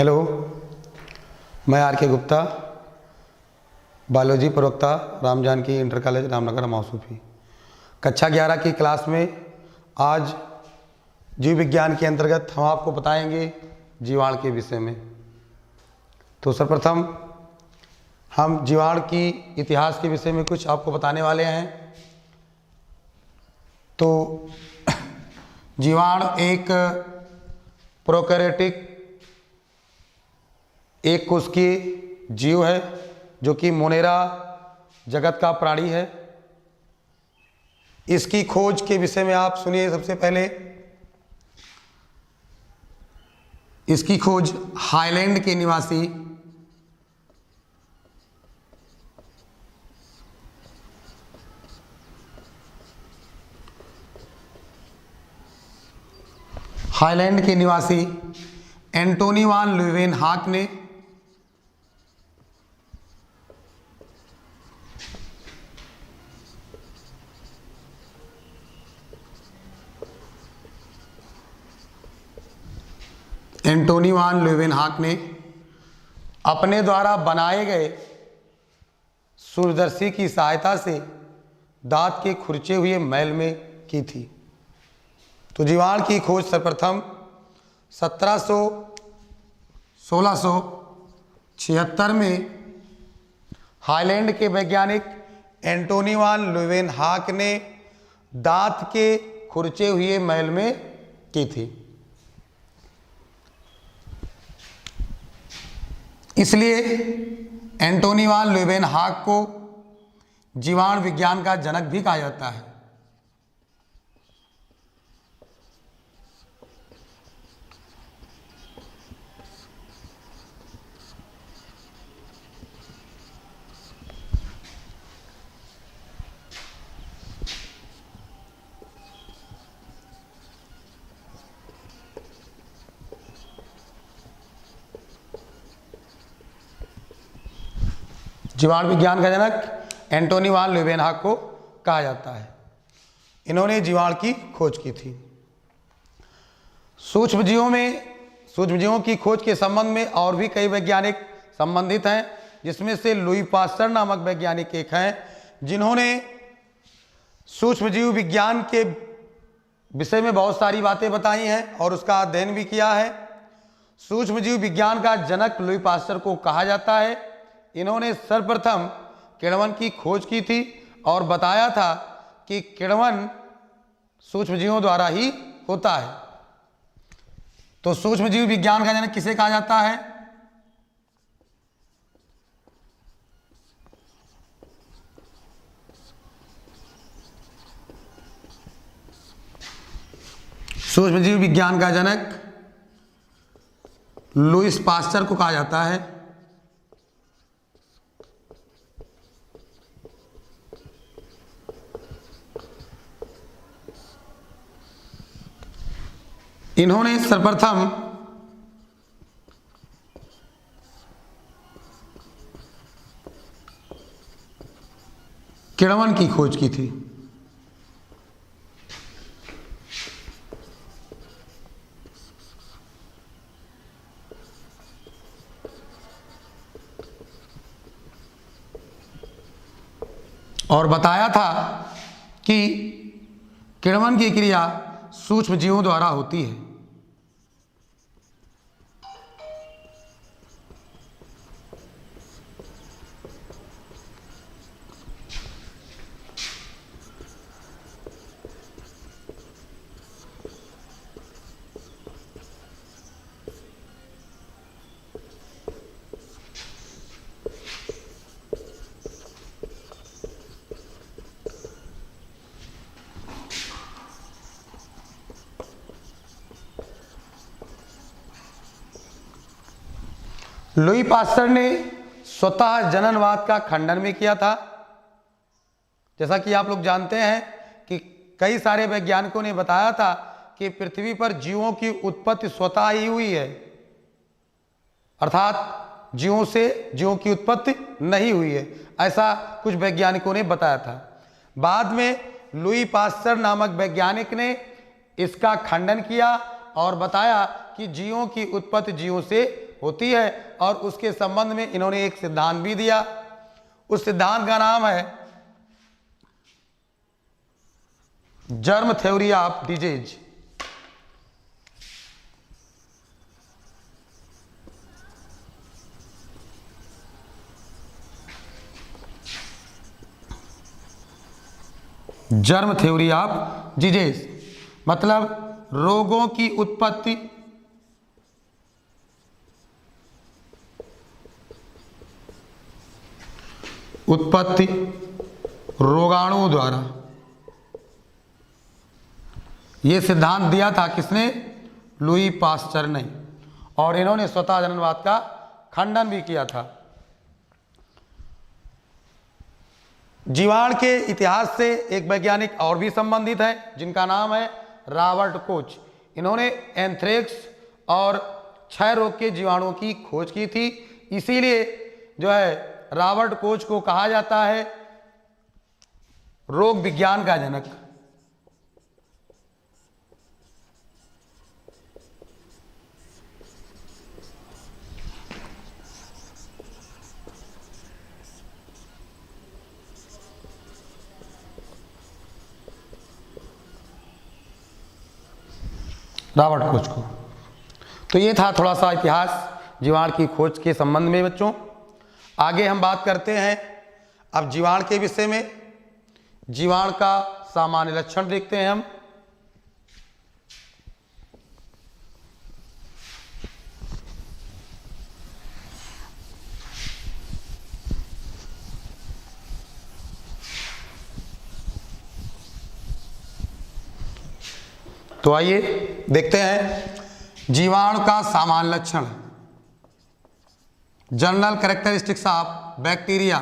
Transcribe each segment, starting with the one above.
Hello, मैं are के Gupta, biology प्रवक्ता, राम जानकी इंटर कॉलेज रामनगर मौसूफी। कक्षा 11 की क्लास में आज जीव विज्ञान के अंतर्गत हम आपको बताएंगे जीवाणु के विषय में। तो सर्वप्रथम हम जीवाणु की इतिहास के विषय में कुछ आपको बताने वाले हैं। तो जीवाणु एक प्रोकैरियोटिक एक कोशिकीय जीव है जो कि मोनेरा जगत का प्राणी है। इसकी खोज के विषय में आप सुनिए। सबसे पहले इसकी खोज हाईलैंड के निवासी एंटोनी वान ल्यूवेनहॉक ने अपने द्वारा बनाए गए सूर्यदर्शी की सहायता से दांत के खुरचे हुए मैल में की थी। तो जीवाणु की खोज सर्वप्रथम 1676 में हाईलैंड के वैज्ञानिक एंटोनी वान ल्यूवेनहॉक ने दांत के खुरचे हुए मैल में की थी। इसलिए एंटोनी वान ल्यूवेनहॉक को जीवाणु विज्ञान का जनक भी कहा जाता है। जीवाणु विज्ञान का जनक एंटोनी वान ल्यूवेनहॉक को कहा जाता है। इन्होंने जीवाणु की खोज की थी। सूक्ष्मजीवों की खोज के संबंध में और भी कई वैज्ञानिक संबंधित हैं, जिसमें से लुई पास्चर नामक वैज्ञानिक एक हैं, जिन्होंने सूक्ष्मजीव विज्ञान के विषय में बहुत सारी बातें बताई हैं और उसका अध्ययन भी किया है। सूक्ष्मजीव विज्ञान का जनक लुई पास्चर को कहा जाता है। इन्होंने सर्वप्रथम किण्वन की खोज की थी और बताया था कि किण्वन सूक्ष्मजीवों द्वारा ही होता है। तो सूक्ष्मजीव विज्ञान का जनक किसे कहा जाता है? सूक्ष्मजीव विज्ञान का जनक लुईस पास्चर को कहा जाता है। इन्होंने सर्वप्रथम किण्वन की खोज की थी। और बताया था कि किण्वन की क्रिया सूक्ष्म जीवों द्वारा होती है। लुई पास्चर ने स्वतः जननवाद का खंडन भी किया था। जैसा कि आप लोग जानते हैं कि कई सारे वैज्ञानिकों ने बताया था कि पृथ्वी पर जीवों की उत्पत्ति स्वतः ही हुई है, अर्थात जीवों की उत्पत्ति नहीं हुई है, ऐसा कुछ वैज्ञानिकों ने बताया था। बाद में लुई पास्चर नामक वैज्ञानिक ने इसका खंडन किया और बताया कि जीवों की उत्पत्ति जीवों से होती है और उसके संबंध में इन्होंने एक सिद्धांत भी दिया। उस सिद्धांत का नाम है germ theory of disease. Germ theory of disease मतलब रोगों की उत्पत्ति रोगाणुओं द्वारा। यह सिद्धांत दिया था किसने? लुई पास्चर ने, और इन्होंने स्वतः जननवाद का खंडन भी किया था। जीवाणु के इतिहास से एक वैज्ञानिक और भी संबंधित है जिनका नाम है रॉबर्ट कोच। इन्होंने एंथ्रेक्स और क्षय रोग के जीवाणुओं की खोज की थी, इसीलिए जो है रॉबर्ट कोच को कहा जाता है रोग विज्ञान का जनक। रॉबर्ट कोच को। तो ये था थोड़ा सा इतिहास जीवाणु की खोज के संबंध में बच्चों। आगे हम बात करते हैं अब जीवाणु के विषय में। जीवाणु का सामान्य लक्षण देखते हैं हम। तो आइए देखते हैं जीवाणु का सामान्य लक्षण। General characteristics of bacteria.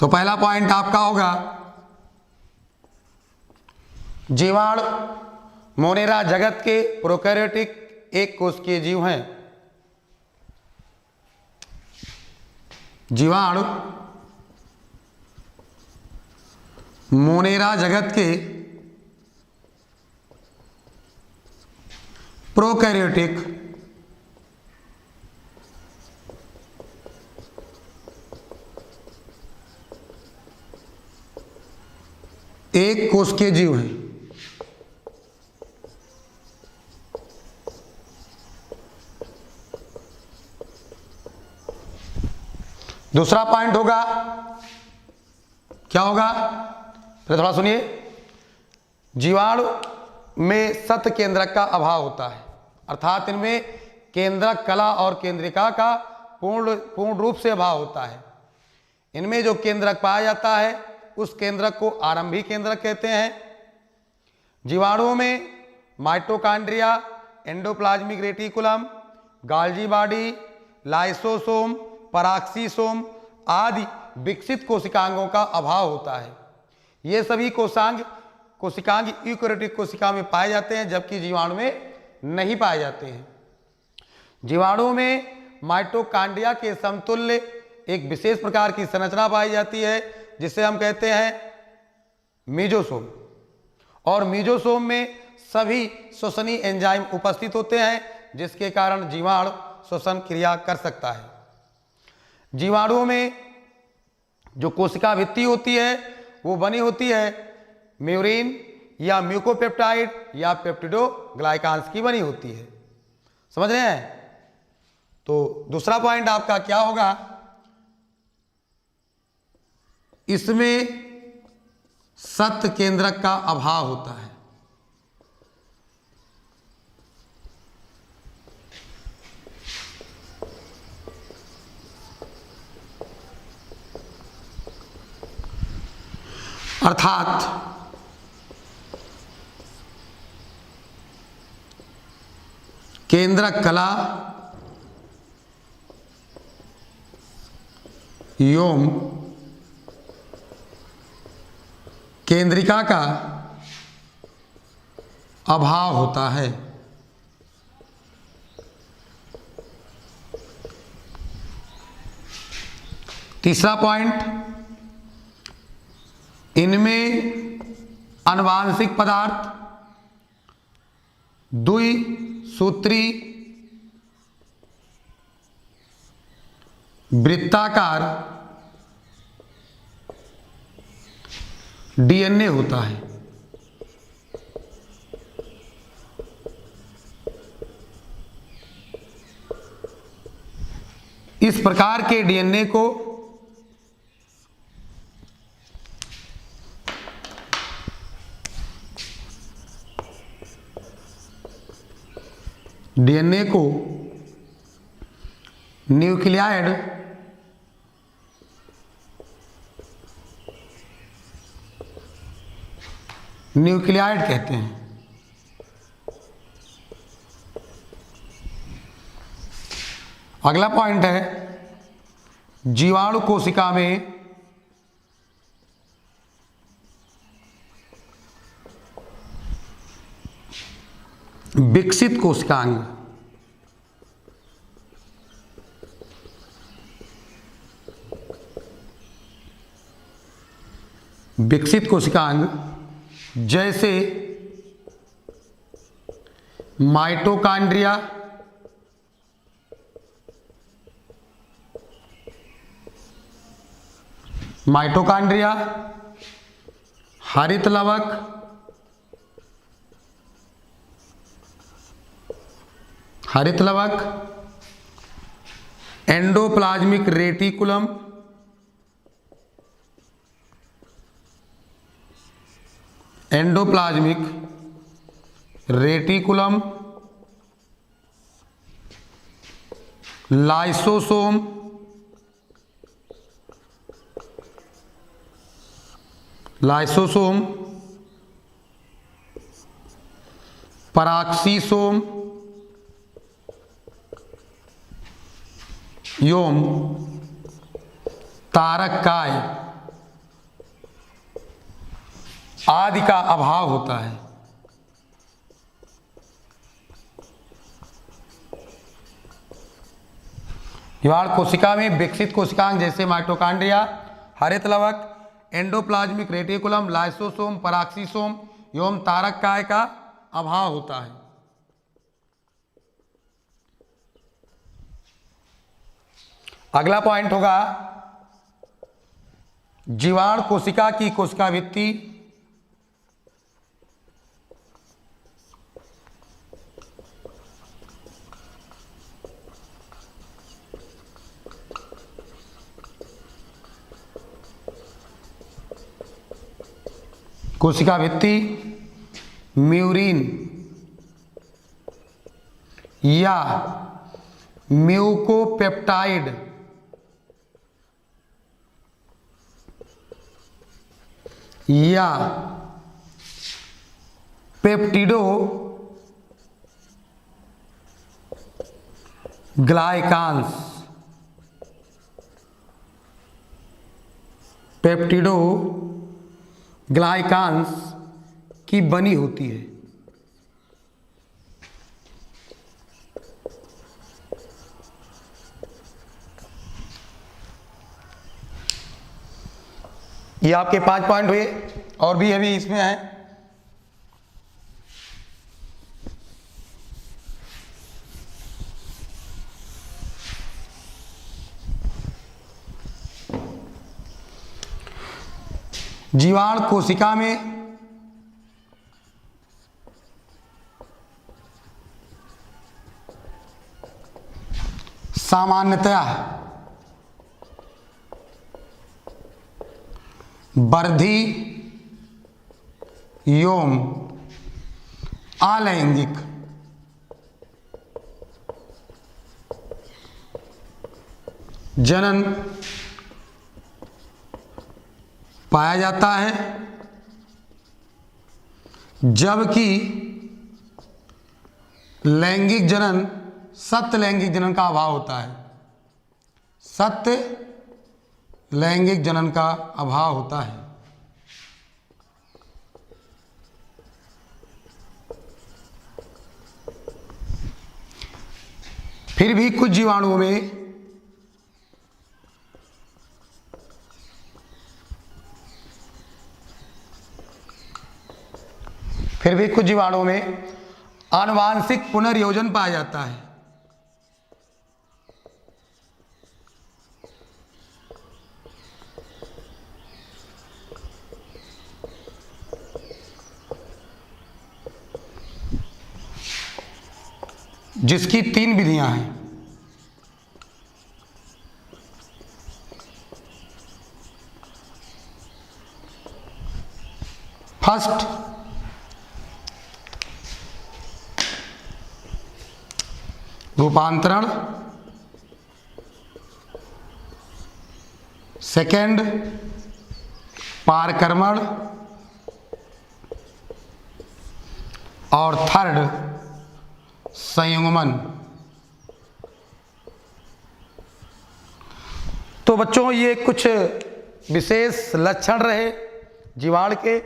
तो पहला पॉइंट आपका होगा जीवाणु मोनेरा जगत के प्रोकैरियोटिक एक कोशिकीय जीव हैं। जीवाणु मोनेरा जगत के प्रोकैरियोटिक एक कोशिकीय जीव हैं। दूसरा पॉइंट होगा, क्या होगा? फिर थोड़ा सुनिए। जीवाणु में सत केंद्रक का अभाव होता है, अर्थात इनमें केंद्रक कला और केंद्रिका का पूर्ण रूप से अभाव होता है। इनमें जो केंद्रक पाया जाता है उस केंद्रक को आरंभिक केंद्रक कहते हैं। जीवाणुओं में mitochondria, endoplasmic reticulum, Golgi body, lysosome, peroxisome आदि विकसित कोशिकांगों का अभाव होता है। ये सभी कोशिकांग यूकेरियोटिक कोशिका में पाए जाते हैं, जबकि जीवाणु में नहीं पाए जाते हैं। जीवाणुओं में माइटोकॉन्ड्रिया के समतुल्य एक विशेष प्रकार की संरचना पाई जाती है जिसे हम कहते हैं मीजोसोम, और मीजोसोम में सभी श्वसनीय एंजाइम उपस्थित होते हैं जिसके कारण जीवाणु श्वसन क्रिया कर सकता है। जीवाणुओं में जो कोशिका भित्ति होती है वो बनी होती है म्यूरिन या म्यूकोपेप्टाइड या पेप्टिडोग्लाइकान्स की बनी होती है। समझ रहे हैं? तो दूसरा पॉइंट आपका क्या होगा? इसमें सत केंद्रक का अभाव होता है। अर्थात केंद्रक कला एवं केंद्रिका का अभाव होता है। तीसरा पॉइंट, इनमें आनुवांशिक पदार्थ, द्विसूत्री वृत्ताकार डीएनए होता है। इस प्रकार के डीएनए को न्यूक्लियाइड कहते हैं। अगला पॉइंट है, जीवाणु कोशिका में विकसित कोशिकांग। विकसित कोशिकांग जैसे माइटोकॉन्ड्रिया, हरित लवक, एंडोप्लाज्मिक रेटिकुलम, लाइसोसोम, पराक्सीसोम एवं तारककाय आदि का अभाव होता है। जीवाणु कोशिका में विकसित कोशिकांग जैसे माइटोकॉन्ड्रिया, हरित लवक, एंडोप्लाज्मिक रेटिकुलम, लाइसोसोम, पराक्सीसोम एवं तारककाय का अभाव होता है। अगला पॉइंट होगा जीवाणु कोशिका की कोशिका भित्ति। कोशिका भित्ति म्यूरिन या म्यूकोपेप्टाइड या पेप्टिडो ग्लाइकांस, की बनी होती है। ये आपके 5 पॉइंट हुए, और भी अभी इसमें है। जीवाणु कोशिका में सामान्यतया वर्धी एवं अलैंगिक जनन पाया जाता है, जबकि लैंगिक जनन, सत्य लैंगिक जनन का अभाव होता है। सत्य लैंगिक जनन का अभाव होता है। फिर भी कुछ जीवाणुओं में फिर भी कुछ जीवाणुओं में आनुवांशिक पुनर्योजन पाया जाता है। जिसकी 3 विधियां हैं। फर्स्ट, रूपांतरण। सेकंड, पारकर्मण। और थर्ड, संयुग्मन। तो बच्चों ये कुछ विशेष लक्षण रहे जीवाणु के,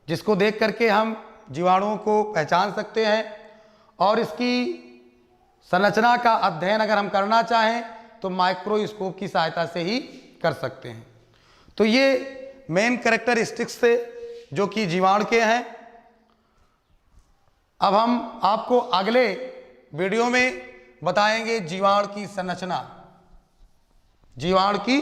जिसको देख करके हम जीवाणुओं को पहचान सकते हैं और इसकी संरचना का अध्ययन अगर हम करना चाहें तो माइक्रोस्कोप की सहायता से ही कर सकते हैं। तो ये मेन कैरेक्टरिस्टिक्स थे जो कि जीवाणु के हैं। अब हम आपको अगले वीडियो में बताएंगे जीवाणु की संरचना, जीवाणु की